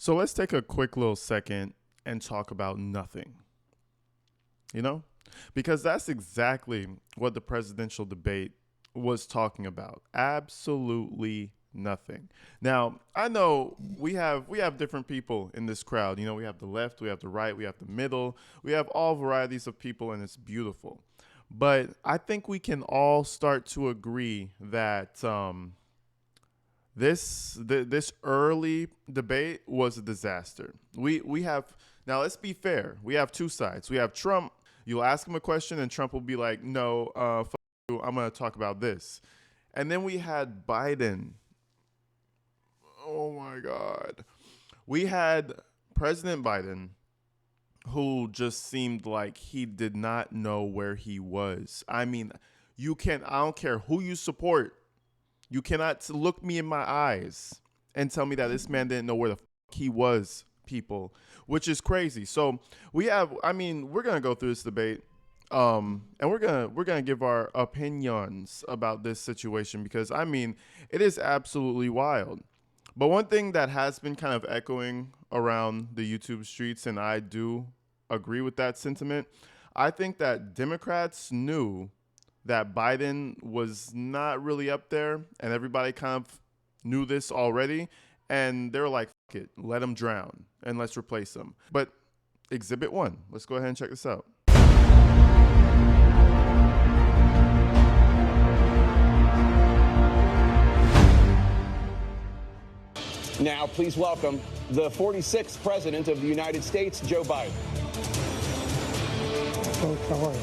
So let's take a quick little second and talk about nothing, you know? Because that's exactly what the presidential debate was talking about. Absolutely nothing. Now, I know we have different people in this crowd. You know, we have the left, we have the right, we have the middle. We have all varieties of people and it's beautiful. But I think we can all start to agree that this early debate was a disaster. We have now. Let's be fair. We have two sides. We have Trump. You'll ask him a question, and Trump will be like, "No, fuck you. I'm going to talk about this." And then we had Biden. Oh my God. We had President Biden, who just seemed like he did not know where he was. I mean, I don't care who you support. You cannot look me in my eyes and tell me that this man didn't know where the fuck he was, people, which is crazy. So we're gonna go through this debate, and we're gonna give our opinions about this situation because it is absolutely wild. But one thing that has been kind of echoing around the YouTube streets, and I do agree with that sentiment, I think that Democrats knew that Biden was not really up there, and everybody kind of knew this already, and they were like, "Fuck it, let him drown, and let's replace him." But Exhibit 1, let's go ahead and check this out. Now, please welcome the 46th President of the United States, Joe Biden. Folks, how are you?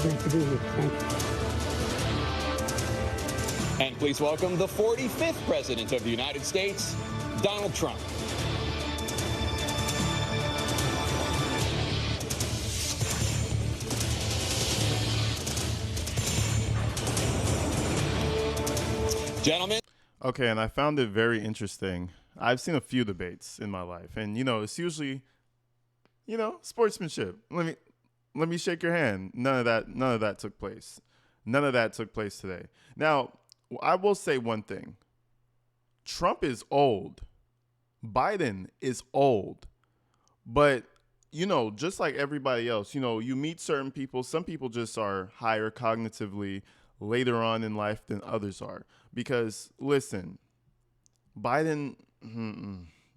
Great to be here. Thank you. And please welcome the 45th President of the United States, Donald Trump. Gentlemen. Okay, and I found it very interesting. I've seen a few debates in my life, and it's usually, sportsmanship. Let me shake your hand. None of that took place. None of that took place today. Now, I will say one thing. Trump is old. Biden is old. But, just like everybody else, you meet certain people. Some people just are higher cognitively later on in life than others are. Because, listen, Biden,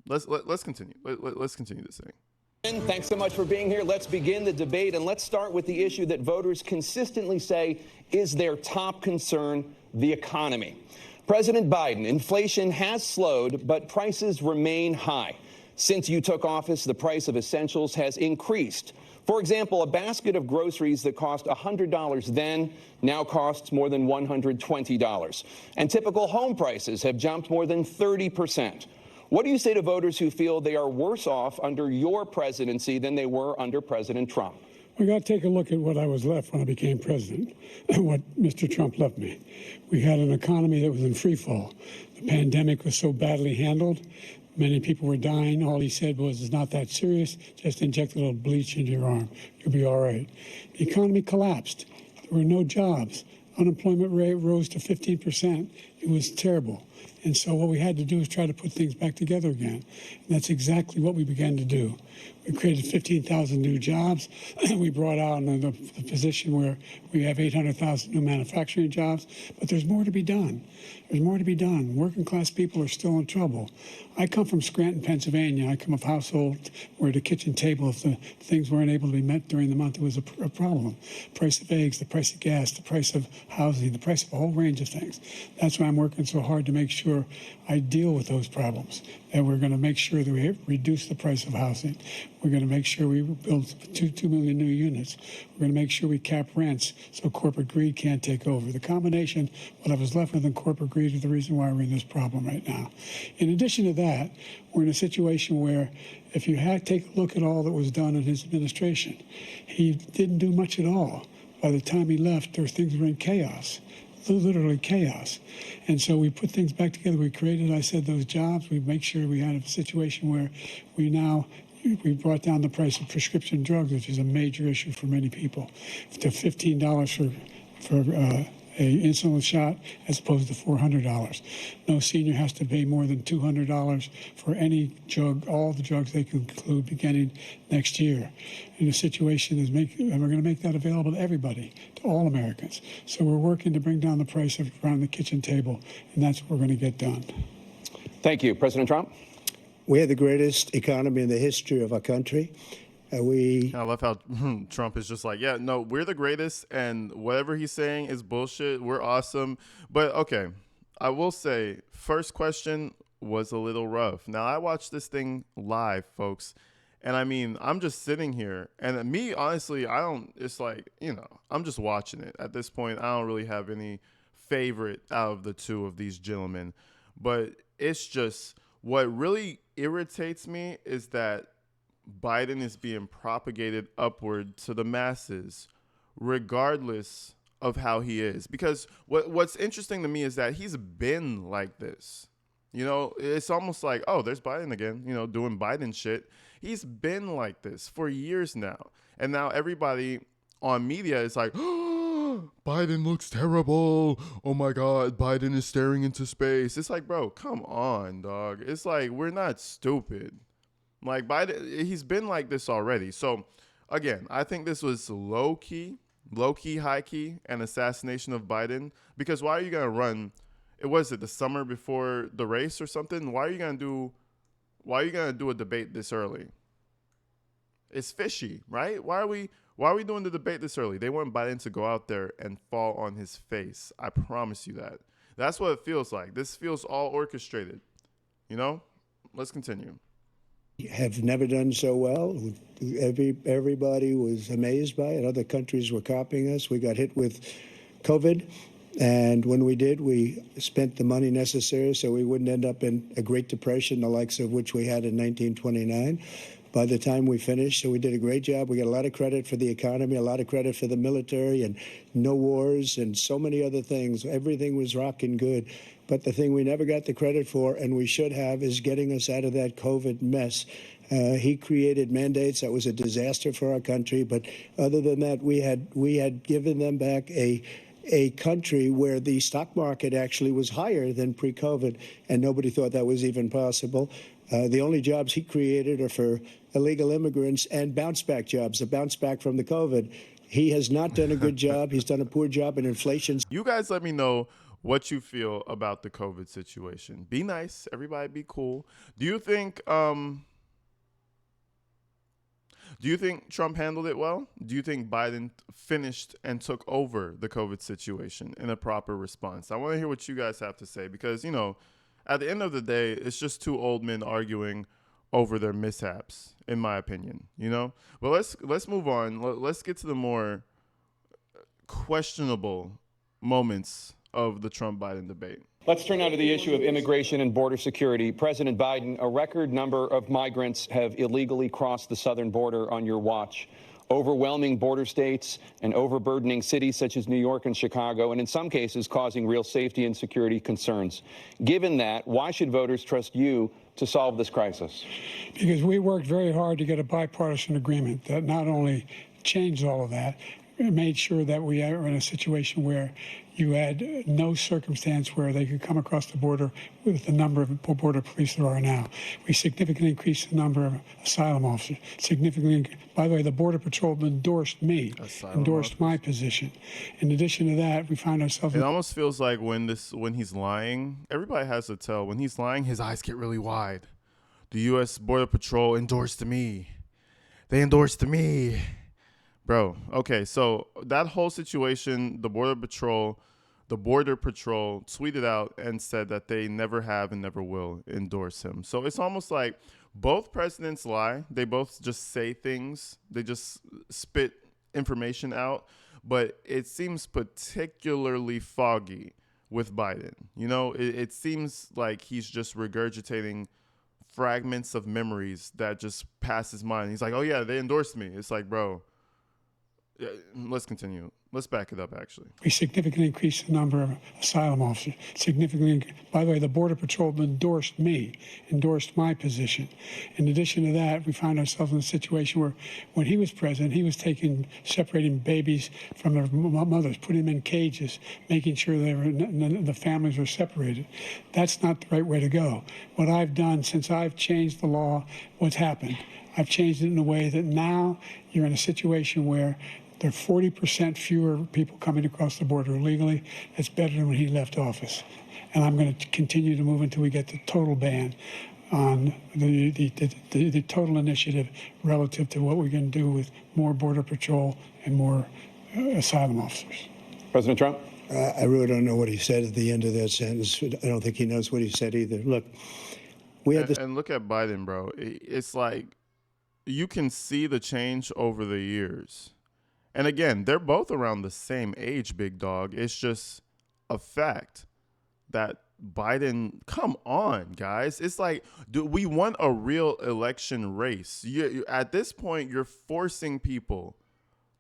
let's continue. Let's continue this thing. Thanks so much for being here. Let's begin the debate, and let's start with the issue that voters consistently say is their top concern, the economy. President Biden, inflation has slowed, but prices remain high. Since you took office, the price of essentials has increased. For example, a basket of groceries that cost $100 then now costs more than $120. And typical home prices have jumped more than 30%. What do you say to voters who feel they are worse off under your presidency than they were under President Trump? We got to take a look at what I was left when I became president and what Mr. Trump left me. We had an economy that was in free fall. The pandemic was so badly handled. Many people were dying. All he said was, "It's not that serious. Just inject a little bleach into your arm. You'll be all right." The economy collapsed. There were no jobs. Unemployment rate rose to 15%. It was terrible. And so what we had to do is try to put things back together again. And that's exactly what we began to do. We created 15,000 new jobs. We brought out in the position where we have 800,000 new manufacturing jobs. But there's more to be done. There's more to be done. Working class people are still in trouble. I come from Scranton, Pennsylvania. I come of a household where the kitchen table, if the things weren't able to be met during the month, it was a problem. Price of eggs, the price of gas, the price of housing, the price of a whole range of things. That's why I'm working so hard to make sure I deal with those problems. And we're going to make sure that we reduce the price of housing. We're going to make sure we build 2 million new units. We're going to make sure we cap rents so corporate greed can't take over. The combination, what I was left with in corporate greed, is the reason why we're in this problem right now. In addition to that, we're in a situation where if you take a look at all that was done in his administration, he didn't do much at all. By the time he left, things were in chaos. Literally chaos. And so we put things back together. We created, I said, those jobs. We make sure we had a situation where we brought down the price of prescription drugs, which is a major issue for many people, to $15 for a insulin shot as opposed to $400. No senior has to pay more than $200 for any drug, all the drugs they can include beginning next year. And the situation is and we're going to make that available to everybody, to all Americans. So we're working to bring down the price around the kitchen table, and that's what we're going to get done. Thank you. President Trump? We have the greatest economy in the history of our country. I love how Trump is just like, yeah, no, we're the greatest, and whatever he's saying is bullshit. We're awesome. But okay, I will say, first question was a little rough. Now, I watched this thing live, folks, and I mean, I'm just sitting here, and me, honestly, it's like, I'm just watching it. At this point, I don't really have any favorite out of the two of these gentlemen, but it's just, what really irritates me is that Biden is being propagated upward to the masses, regardless of how he is. Because what's interesting to me is that he's been like this. It's almost like, oh, there's Biden again, doing Biden shit. He's been like this for years now. And now everybody on media is like, oh, Biden looks terrible. Oh my God, Biden is staring into space. It's like, bro, come on, dog. It's like, we're not stupid. Like, Biden, he's been like this already. So, again, I think this was low-key, high-key, an assassination of Biden. Because why are you going to run? Was it the summer before the race or something? Why are you going to do a debate this early? It's fishy, right? Why are we doing the debate this early? They want Biden to go out there and fall on his face. I promise you that. That's what it feels like. This feels all orchestrated. Let's continue. Have never done so well. Everybody was amazed by it. Other countries were copying us. We got hit with COVID, and when we did, we spent the money necessary so we wouldn't end up in a Great Depression, the likes of which we had in 1929. By the time we finished, so we did a great job. We got a lot of credit for the economy, a lot of credit for the military, and no wars, and so many other things. Everything was rocking good. But the thing we never got the credit for, and we should have, is getting us out of that COVID mess. He created mandates that was a disaster for our country. But other than that, we had given them back a country where the stock market actually was higher than pre-COVID, and nobody thought that was even possible. The only jobs he created are for illegal immigrants and bounce-back jobs, a bounce back from the COVID. He has not done a good job. He's done a poor job in inflation. You guys let me know what you feel about the COVID situation. Be nice. Everybody be cool. Do you think Trump handled it well? Do you think Biden finished and took over the COVID situation in a proper response? I want to hear what you guys have to say because, at the end of the day, it's just two old men arguing over their mishaps, in my opinion, But let's move on. Let's get to the more questionable moments of the Trump-Biden debate. Let's turn now to the issue of immigration and border security. President Biden, a record number of migrants have illegally crossed the southern border on your watch. Overwhelming border states and overburdening cities such as New York and Chicago, and in some cases causing real safety and security concerns. Given that, why should voters trust you to solve this crisis? Because we worked very hard to get a bipartisan agreement that not only changed all of that, it made sure that we are in a situation where you had no circumstance where they could come across the border with the number of border police there are now. We significantly increased the number of asylum officers. By the way, the Border Patrol endorsed me, endorsed my position. In addition to that, we found ourselves... It almost feels like when he's lying, everybody has to tell. When he's lying, his eyes get really wide. The U.S. Border Patrol endorsed me. They endorsed me. Bro, okay, so that whole situation, the Border Patrol tweeted out and said that they never have and never will endorse him. So it's almost like both presidents lie. They both just say things. They just spit information out. But it seems particularly foggy with Biden. It seems like he's just regurgitating fragments of memories that just pass his mind. He's like, oh, yeah, they endorsed me. It's like, bro. Yeah, let's continue. Let's back it up, actually. We significantly increased the number of asylum officers. Significantly, by the way, the Border Patrol endorsed my position. In addition to that, we found ourselves in a situation where, when he was president, he was separating babies from their mothers, putting them in cages, making sure the families were separated. That's not the right way to go. What I've done since I've changed the law, what's happened? I've changed it in a way that now you're in a situation where there are 40% fewer people coming across the border illegally. That's better than when he left office. And I'm going to continue to move until we get the total ban on the total initiative relative to what we're going to do with more Border Patrol and more asylum officers. President Trump? I really don't know what he said at the end of that sentence. I don't think he knows what he said either. Look, we had this. And look at Biden, bro. It's like you can see the change over the years. And again, they're both around the same age, big dog. It's just a fact that Biden, come on, guys. It's like, we want a real election race. At this point, you're forcing people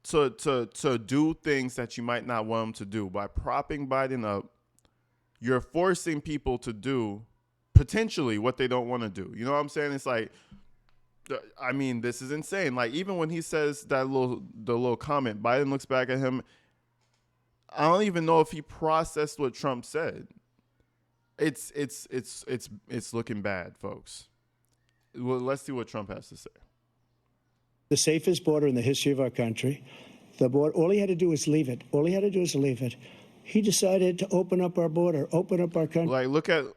to do things that you might not want them to do. By propping Biden up, you're forcing people to do potentially what they don't want to do. You know what I'm saying? It's like, I mean, this is insane. Like, even when he says the little comment, Biden looks back at him. I don't even know if he processed what Trump said. It's looking bad, folks. Well, let's see what Trump has to say. The safest border in the history of our country. The border, all he had to do was leave it. All he had to do was leave it. He decided to open up our border, open up our country. Like, look at. All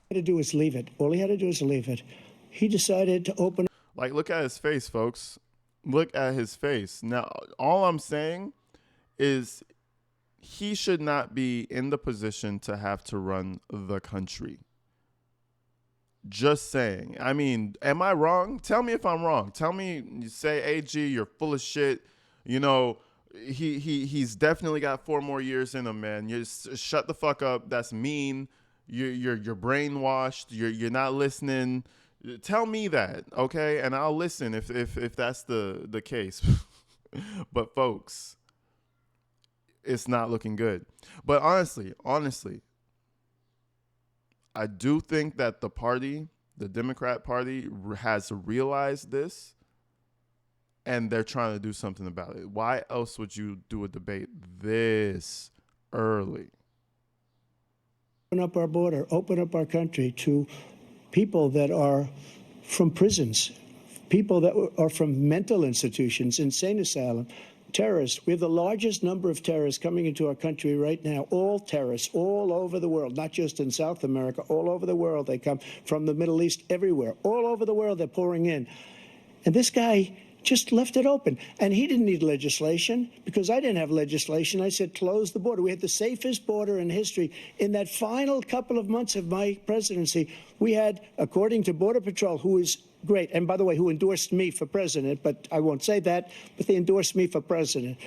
he had to do was leave it. All he had to do was leave it. He decided to open. Like, look at his face, folks. Look at his face. Now, all I'm saying is he should not be in the position to have to run the country. Just saying. I mean, am I wrong? Tell me if I'm wrong. Tell me, you say, AG, you're full of shit. You know, he's definitely got 4 more years in him, man. You shut the fuck up. That's mean. You're brainwashed. You're not listening. Tell me that, okay? And I'll listen if that's the case. But folks, it's not looking good. But honestly, I do think that the party, the Democrat Party, has realized this, and they're trying to do something about it. Why else would you do a debate this early? Open up our border, open up our country to people that are from prisons, people that are from mental institutions, insane asylum, terrorists. We have the largest number of terrorists coming into our country right now, all terrorists, all over the world, not just in South America, all over the world. They come from the Middle East, everywhere, all over the world, they're pouring in. And this guy just left it open. And he didn't need legislation because I didn't have legislation. I said, close the border. We had the safest border in history. In that final couple of months of my presidency, we had, according to Border Patrol, who is great, and by the way, who endorsed me for president, but I won't say that, but they endorsed me for president.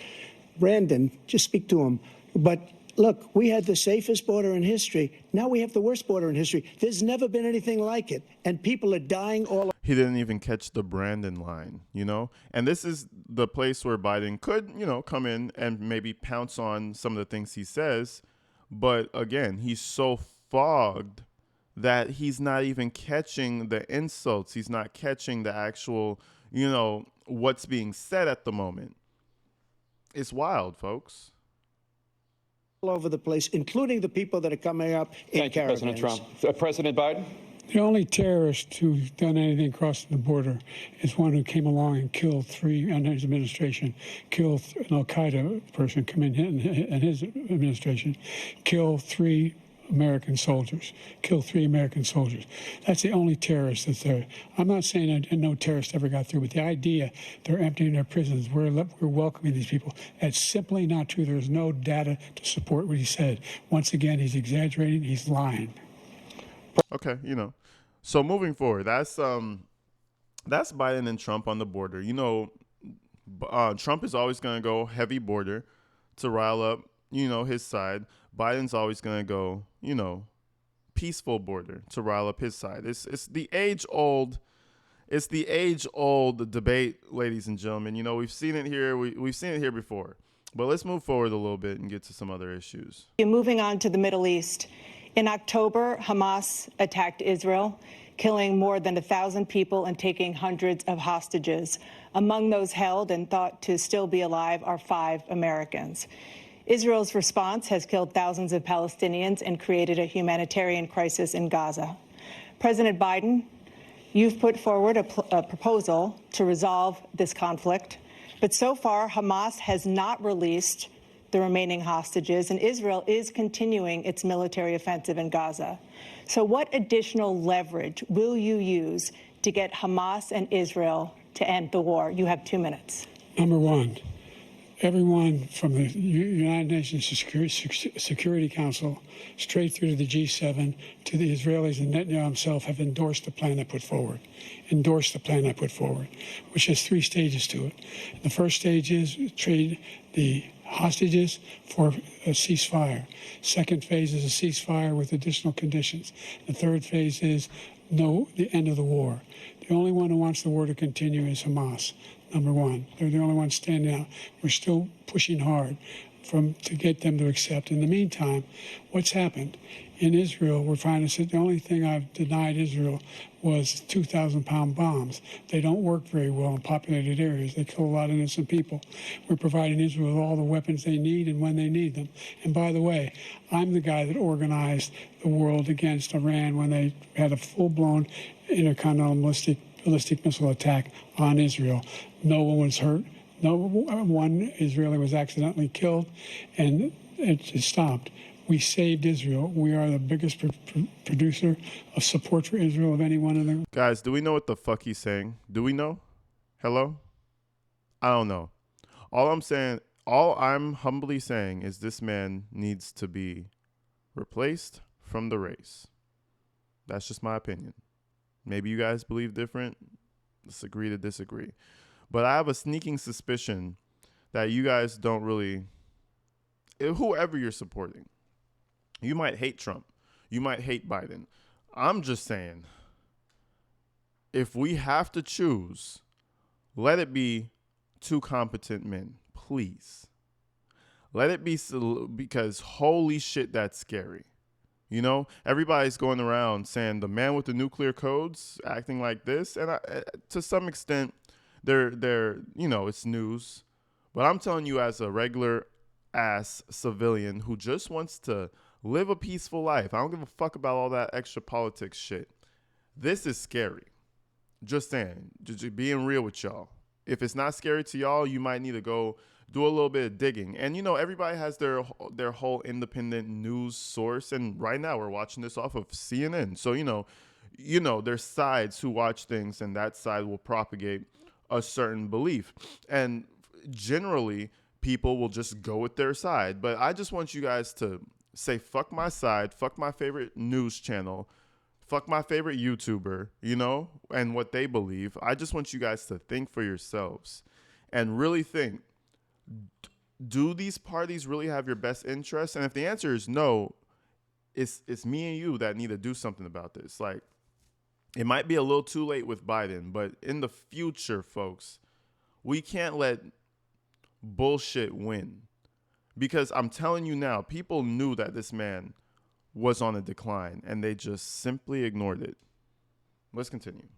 Brandon, just speak to him. But look, we had the safest border in history. Now we have the worst border in history. There's never been anything like it. And people are dying all. He didn't even catch the Brandon line, you know? And this is the place where Biden could, you know, come in and maybe pounce on some of the things he says. But again, he's so fogged that he's not even catching the insults. He's not catching the actual, you know, what's being said at the moment. It's wild, folks. All over the place, including the people that are coming up in caravans. President Trump. President Biden? The only terrorist who's done anything crossing the border is one who came along and killed 3, under his administration, killed an al-Qaeda person come in his administration, killed 3 American soldiers, killed 3 American soldiers. That's the only terrorist that's there. I'm not saying that no terrorist ever got through, but the idea they're emptying their prisons, we're welcoming these people, that's simply not true. There's no data to support what he said. Once again, he's exaggerating, he's lying. Okay, you know. So moving forward, that's Biden and Trump on the border. You know, Trump is always going to go heavy border to rile up, you know, his side. Biden's always going to go, you know, peaceful border to rile up his side. It's the age-old debate, ladies and gentlemen. You know, we've seen it here. We've seen it here before. But let's move forward a little bit and get to some other issues. Moving on to the Middle East. In October, Hamas attacked Israel, killing more than 1,000 people and taking hundreds of hostages. Among those held and thought to still be alive are 5 Americans. Israel's response has killed thousands of Palestinians and created a humanitarian crisis in Gaza. President Biden, you've put forward a proposal to resolve this conflict, but so far Hamas has not released the remaining hostages, and Israel is continuing its military offensive in Gaza. So what additional leverage will you use to get Hamas and Israel to end the war? You have 2 minutes. Number one, everyone from the United Nations Security Council straight through to the G7 to the Israelis and Netanyahu himself have endorsed the plan I put forward, which has 3 stages to it. The first stage is trade the hostages for a ceasefire. Second phase is a ceasefire with additional conditions. The third phase is the end of the war. The only one who wants the war to continue is Hamas. Number one, they're the only ones standing out. We're still pushing hard to get them to accept. In the meantime, what's happened? In Israel, we're finding that the only thing I've denied Israel was 2,000-pound bombs. They don't work very well in populated areas. They kill a lot of innocent people. We're providing Israel with all the weapons they need and when they need them. And by the way, I'm the guy that organized the world against Iran when they had a full-blown intercontinental ballistic missile attack on Israel. No one was hurt. No one Israeli was accidentally killed, and it just stopped. We saved Israel. We are the biggest producer of support for Israel of anyone in the... Guys, do we know what the fuck he's saying? Do we know? Hello? I don't know. All I'm humbly saying is this man needs to be replaced from the race. That's just my opinion. Maybe you guys believe different. Let's agree to disagree. But I have a sneaking suspicion that you guys don't really, whoever you're supporting, you might hate Trump. You might hate Biden. I'm just saying, if we have to choose, let it be 2 competent men, please. Let it be, because holy shit, that's scary. You know, everybody's going around saying the man with the nuclear codes acting like this. And to some extent, they're it's news. But I'm telling you, as a regular ass civilian who just wants to live a peaceful life, I don't give a fuck about all that extra politics shit. This is scary. Just saying, just being real with y'all. If it's not scary to y'all, you might need to go do a little bit of digging. And, everybody has their whole independent news source. And right now we're watching this off of CNN. So, there's sides who watch things, and that side will propagate a certain belief. And generally, people will just go with their side. But I just want you guys to say, fuck my side, fuck my favorite news channel, fuck my favorite YouTuber, and what they believe. I just want you guys to think for yourselves and really think, do these parties really have your best interests? And if the answer is no, it's me and you that need to do something about this. Like, it might be a little too late with Biden, but in the future, folks, we can't let bullshit win. Because I'm telling you now, people knew that this man was on a decline, and they just simply ignored it. Let's continue.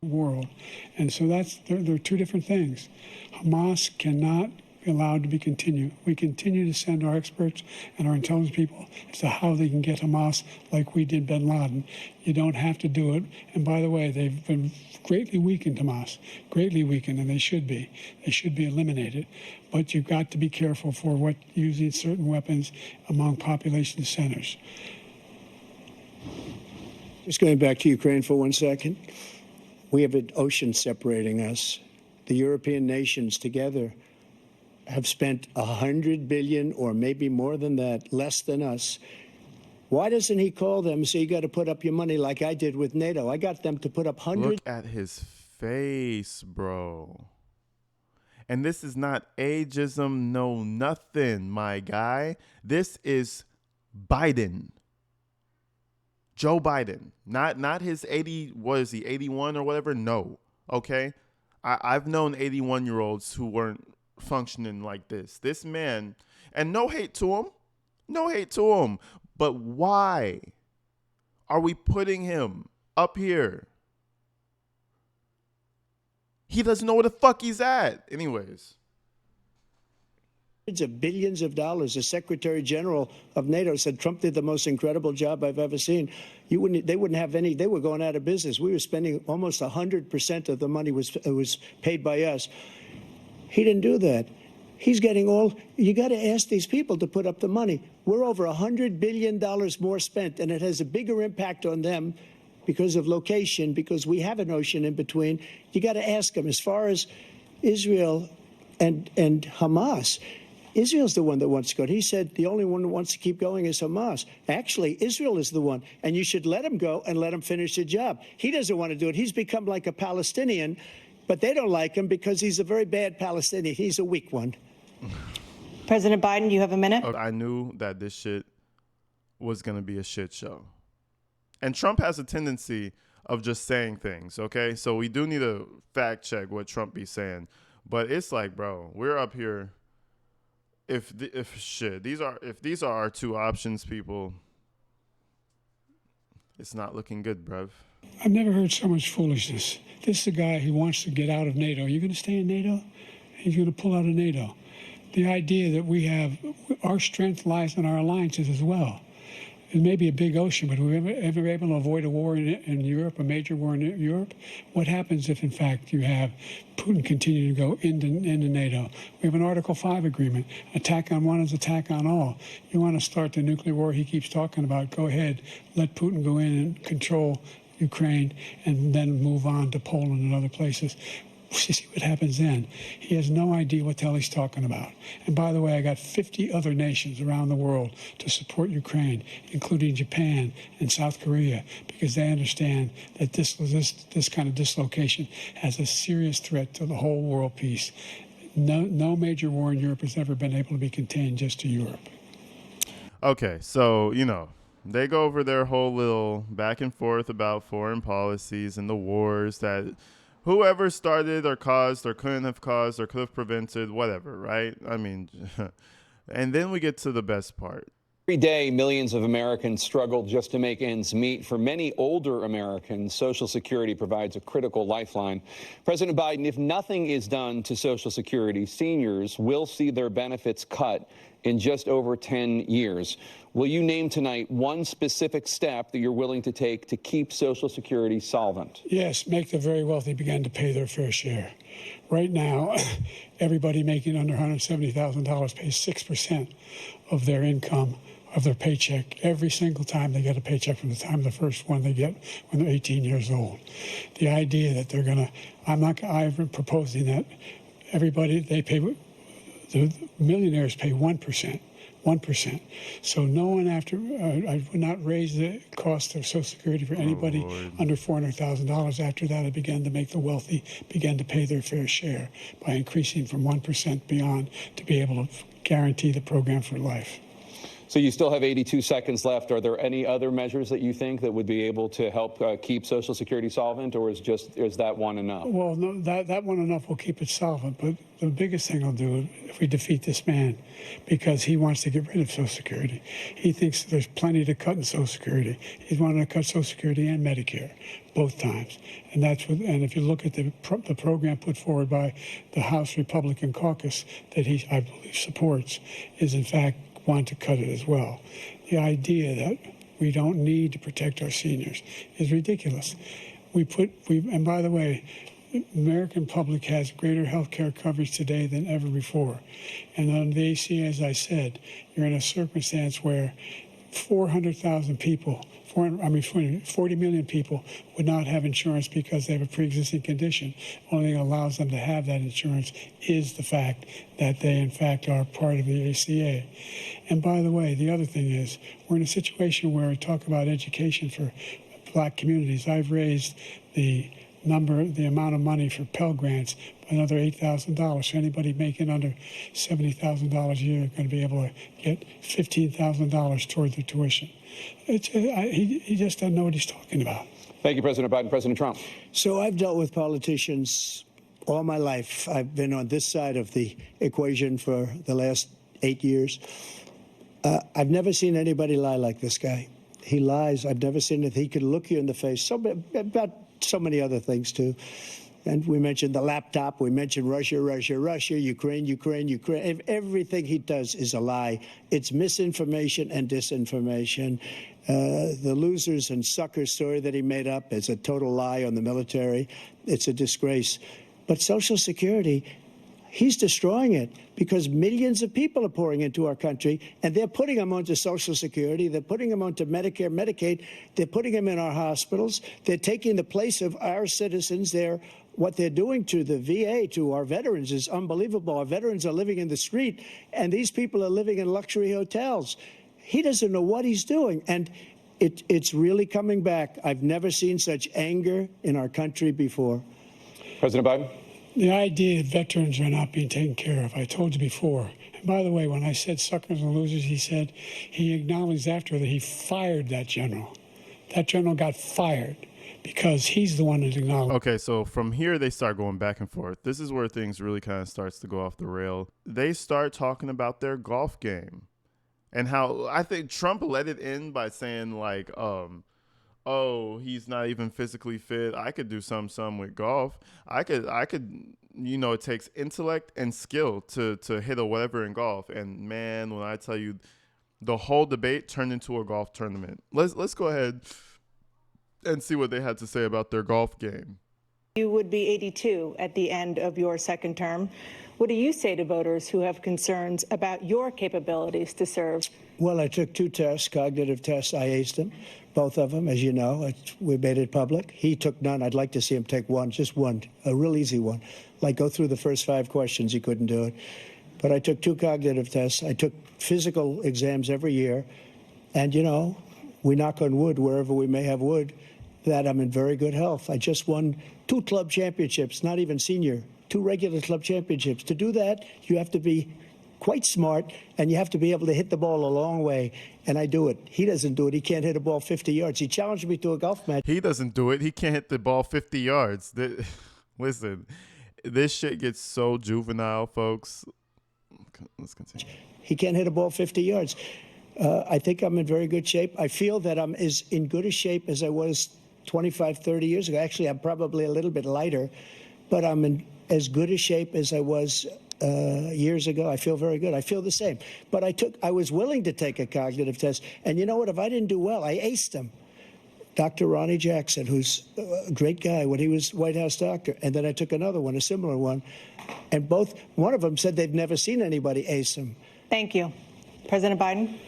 World. And so they're 2 different things. Hamas cannot be allowed to be continued. We continue to send our experts and our intelligence people as to how they can get Hamas like we did bin Laden. You don't have to do it. And by the way, they've been greatly weakened, Hamas, greatly weakened, and they should be. They should be eliminated. But you've got to be careful for using certain weapons among population centers. Just going back to Ukraine for 1 second. We have an ocean separating us. The European nations together have spent $100 billion, or maybe more than that, less than us. Why doesn't he call them and say, you got to put up your money like I did with NATO? I got them to put up hundreds. Look at his face, bro. And this is not ageism, no nothing, my guy. This is Biden. Joe Biden, not his 81 or whatever. No, okay. I've known 81-year-olds who weren't functioning like this. This man, and no hate to him, but why are we putting him up here? He doesn't know where the fuck he's at. Anyways. Of billions of dollars. The Secretary General of NATO said Trump did the most incredible job I've ever seen. They wouldn't have any. They were going out of business. We were spending almost 100% of the money was paid by us. He didn't do that. He's getting all. You got to ask these people to put up the money. We're over $100 billion more spent, and it has a bigger impact on them because of location, because we have an ocean in between. You got to ask them. As far as Israel and Hamas. Israel's the one that wants to go. He said the only one who wants to keep going is Hamas. Actually, Israel is the one, and you should let him go and let him finish the job. He doesn't want to do it. He's become like a Palestinian, but they don't like him because he's a very bad Palestinian. He's a weak one. President Biden, you have a minute. I knew that this shit was going to be a shit show. And Trump has a tendency of just saying things, okay? So we do need to fact check what Trump be saying. But it's like, bro, we're up here. If these are our two options, people, it's not looking good, bruv. I've never heard so much foolishness. This is a guy who wants to get out of NATO. You're going to stay in NATO? He's going to pull out of NATO. The idea that we have, our strength lies in our alliances as well. It may be a big ocean, but we're ever able to avoid a war in Europe, a major war in Europe? What happens if, in fact, you have Putin continue to go into NATO? We have an Article 5 agreement. Attack on one is attack on all. You want to start the nuclear war he keeps talking about, go ahead. Let Putin go in and control Ukraine and then move on to Poland and other places. You see what happens then. He has no idea what the hell he's talking about. And by the way, I got 50 other nations around the world to support Ukraine, including Japan and South Korea, because they understand that this kind of dislocation has a serious threat to the whole world peace. No major war in Europe has ever been able to be contained just to Europe. Okay, so, they go over their whole little back and forth about foreign policies and the wars that whoever started or caused or couldn't have caused or could have prevented, whatever, right? I mean, and then we get to the best part. Every day, millions of Americans struggle just to make ends meet. For many older Americans, Social Security provides a critical lifeline. President Biden, if nothing is done to Social Security, seniors will see their benefits cut in just over 10 years. Will you name tonight one specific step that you're willing to take to keep Social Security solvent? Yes, make the very wealthy begin to pay their fair share. Right now, everybody making under $170,000 pays 6% of their income, of their paycheck, every single time they get a paycheck from the time of the first one they get when they're 18 years old. The idea that they're going to, I've been proposing that everybody, the millionaires pay 1%. 1%. So no one I would not raise the cost of Social Security for anybody under $400,000. After that, I began to make the wealthy begin to pay their fair share by increasing from 1% beyond to be able to guarantee the program for life. So you still have 82 seconds left. Are there any other measures that you think that would be able to help keep Social Security solvent, or is that one enough? Well, no, that one enough will keep it solvent. But the biggest thing I'll do if we defeat this man, because he wants to get rid of Social Security. He thinks there's plenty to cut in Social Security. He's wanting to cut Social Security and Medicare both times. And and if you look at the program put forward by the House Republican caucus that I believe supports, is in fact want to cut it as well. The idea that we don't need to protect our seniors is ridiculous. And by the way, the American public has greater health care coverage today than ever before. And on the ACA, as I said, you're in a circumstance where 400,000 people, 40 million people would not have insurance because they have a pre-existing condition. Only thing that allows them to have that insurance is the fact that they, in fact, are part of the ACA. And by the way, the other thing is we're in a situation where we talk about education for black communities. I've raised the amount of money for Pell Grants by another $8,000. So anybody making under $70,000 a year is going to be able to get $15,000 toward their tuition. He just doesn't know what he's talking about. Thank you, President Biden. President Trump. So I've dealt with politicians all my life. I've been on this side of the equation for the last 8 years. I've never seen anybody lie like this guy. He lies. I've never seen it. He could look you in the face. About so many other things, too. And we mentioned the laptop. We mentioned Russia, Ukraine. Everything he does is a lie. It's misinformation and disinformation. The losers and suckers story that he made up is a total lie on the military. It's a disgrace. But Social Security, he's destroying it because millions of people are pouring into our country, and they're putting them onto Social Security. They're putting them onto Medicare, Medicaid. They're putting them in our hospitals. They're taking the place of our citizens. What they're doing to the VA, to our veterans, is unbelievable. Our veterans are living in the street, and these people are living in luxury hotels. He doesn't know what he's doing, and it's really coming back. I've never seen such anger in our country before. President Biden? The idea that veterans are not being taken care of, I told you before. And by the way, when I said suckers and losers, he acknowledged after that he fired that general. That general got fired because he's the one that acknowledged. Okay, so from here they start going back and forth. This is where things really kind of starts to go off the rail. They start talking about their golf game and how I think Trump let it in by saying like, oh, he's not even physically fit. I could do some with golf. I could, it takes intellect and skill to hit a whatever in golf. And man, when I tell you, the whole debate turned into a golf tournament. Let's go ahead and see what they had to say about their golf game. You would be 82 at the end of your second term. What do you say to voters who have concerns about your capabilities to serve? Well, I took 2 tests, cognitive tests. I aced them, both of them, as you know. We made it public. He took none. I'd like to see him take one, just one, a real easy one. Like go through the first 5 questions. He couldn't do it. But I took 2 cognitive tests. I took physical exams every year. And, we knock on wood wherever we may have wood, that I'm in very good health. I just won 2 club championships, not even senior, 2 regular club championships. To do that, you have to be quite smart, and you have to be able to hit the ball a long way, and I do it. He doesn't do it. He can't hit a ball 50 yards. He challenged me to a golf match. He doesn't do it. He can't hit the ball 50 yards. Listen, this shit gets so juvenile, folks. Let's continue. He can't hit a ball 50 yards. I think I'm in very good shape. I feel that I'm as in good a shape as I was 25, 30 years ago. Actually, I'm probably a little bit lighter, but I'm in as good a shape as I was years ago. I feel very good. I feel the same. But I was willing to take a cognitive test. And you know what? If I didn't do well, I aced him. Dr. Ronnie Jackson, who's a great guy when he was White House doctor. And then I took another one, a similar one. And one of them said they've never seen anybody ace him. Thank you. President Biden?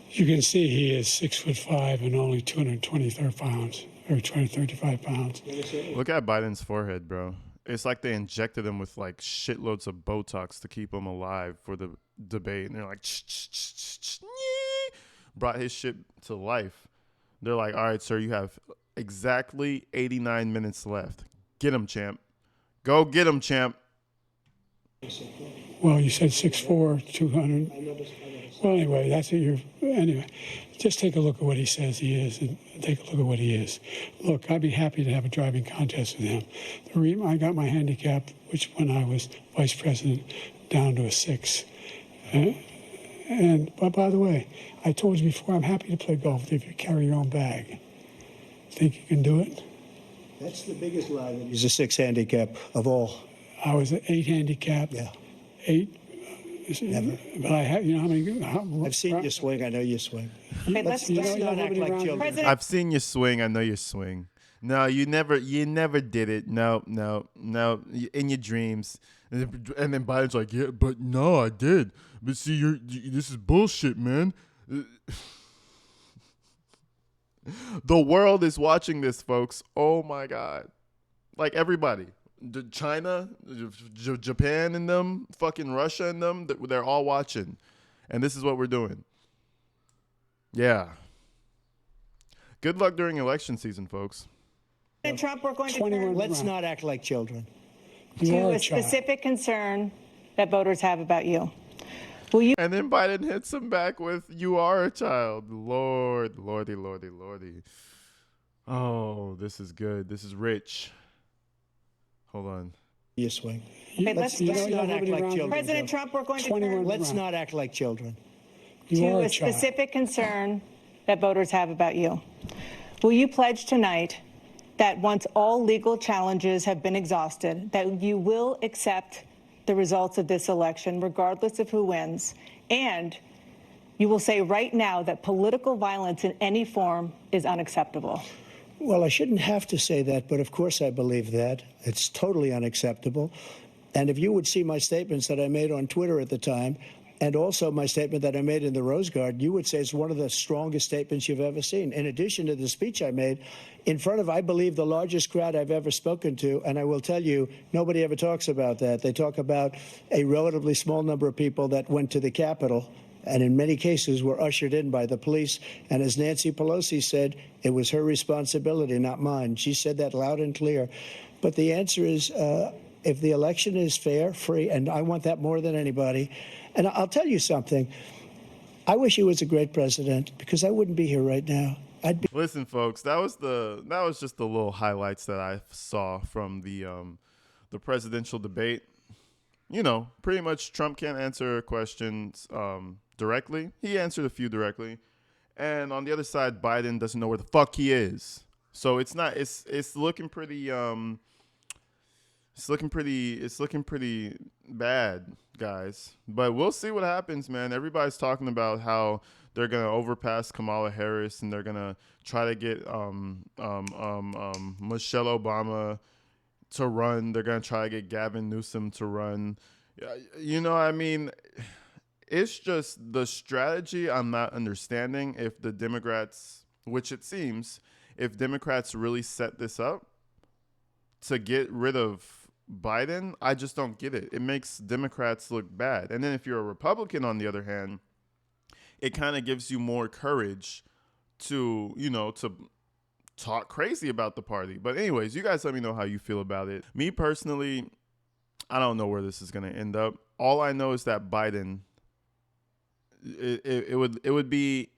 You can see he is 6'5" and only 223 pounds, or 235 pounds. Look at Biden's forehead, bro. It's like they injected him with like shitloads of Botox to keep him alive for the debate. And they're like, brought his shit to life. They're like, all right, sir, you have exactly 89 minutes left. Get him, champ. Go get him, champ. Well, you said 6'4", 200. Well, anyway, anyway, just take a look at what he says he is and take a look at what he is. Look, I'd be happy to have a driving contest with him. I got my handicap, which when I was vice president, down to a 6. But by the way, I told you before, I'm happy to play golf if you carry your own bag. Think you can do it? That's the biggest lie. He's a 6 handicap of all. I was an 8 handicap. Yeah. 8. Never. But I have, how many? I've seen you swing. I know you swing. Okay, let's not act like children. President, I've seen you swing. I know you swing. No, you never did it. No. In your dreams. And then Biden's like, yeah, but no, I did. But see, this is bullshit, man. The world is watching this, folks. Oh my God. Like everybody. China, Japan and them, fucking Russia and them, they're all watching. And this is what we're doing. Yeah. Good luck during election season, folks. President Trump, we're going to 21 turn Let's not act like children. You to are a child. specific concern that voters have about you. Will you And then Biden hits him back with, you are a child. Lordy. Oh, this is good. This is rich. Hold on. You swing. Okay, Let's let's not act like children. President Trump, we're going to 21 turn Let's not act like children. You to are a a child. specific concern that voters have about you. Will you pledge tonight that once all legal challenges have been exhausted, that you will accept the results of this election, regardless of who wins, and you will say right now that political violence in any form is unacceptable? Well, I shouldn't have to say that, but of course I believe that. It's totally unacceptable. And if you would see my statements that I made on Twitter at the time, and also my statement that I made in the Rose Garden, you would say it's one of the strongest statements you've ever seen. In addition to the speech I made in front of, I believe, the largest crowd I've ever spoken to. And I will tell you, nobody ever talks about that. They talk about a relatively small number of people that went to the Capitol and in many cases were ushered in by the police. And as Nancy Pelosi said, it was her responsibility, not mine. She said that loud and clear. But the answer is, if the election is fair, free, and I want that more than anybody. And I'll tell you something. I wish he was a great president because I wouldn't be here right now. I'd be. Listen, folks, that was just the little highlights that I saw from the presidential debate. You know, pretty much Trump can't answer questions directly. He answered a few directly. And on the other side, Biden doesn't know where the fuck he is. So it's looking pretty it's looking pretty bad, guys. But we'll see what happens, man. Everybody's talking about how they're gonna overpass Kamala Harris and they're gonna try to get Michelle Obama to run. They're gonna try to get Gavin Newsom to run. You know, I mean, it's just the strategy I'm not understanding. If the Democrats, which it seems, if Democrats really set this up to get rid of Biden, I just don't get it. It makes Democrats look bad. And then if you're a Republican, on the other hand, it kind of gives you more courage to, you know, to talk crazy about the party. But anyways, you guys let me know how you feel about it. Me personally, I don't know where this is going to end up. All I know is that Biden, it would be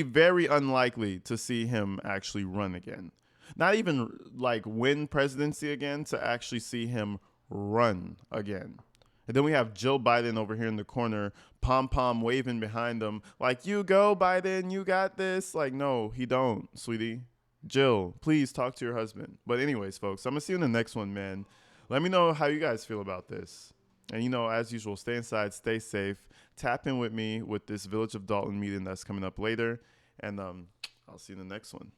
very unlikely to see him actually run again. Not even like win presidency again, to actually see him run again. And then we have Jill Biden over here in the corner, pom-pom waving behind him, like, you go, Biden, you got this. Like, no, he don't, sweetie. Jill, please talk to your husband. But anyways, folks, I'm going to see you in the next one, man. Let me know how you guys feel about this. And, you know, as usual, stay inside, stay safe. Tap in with me with this Village of Dalton meeting that's coming up later. And I'll see you in the next one.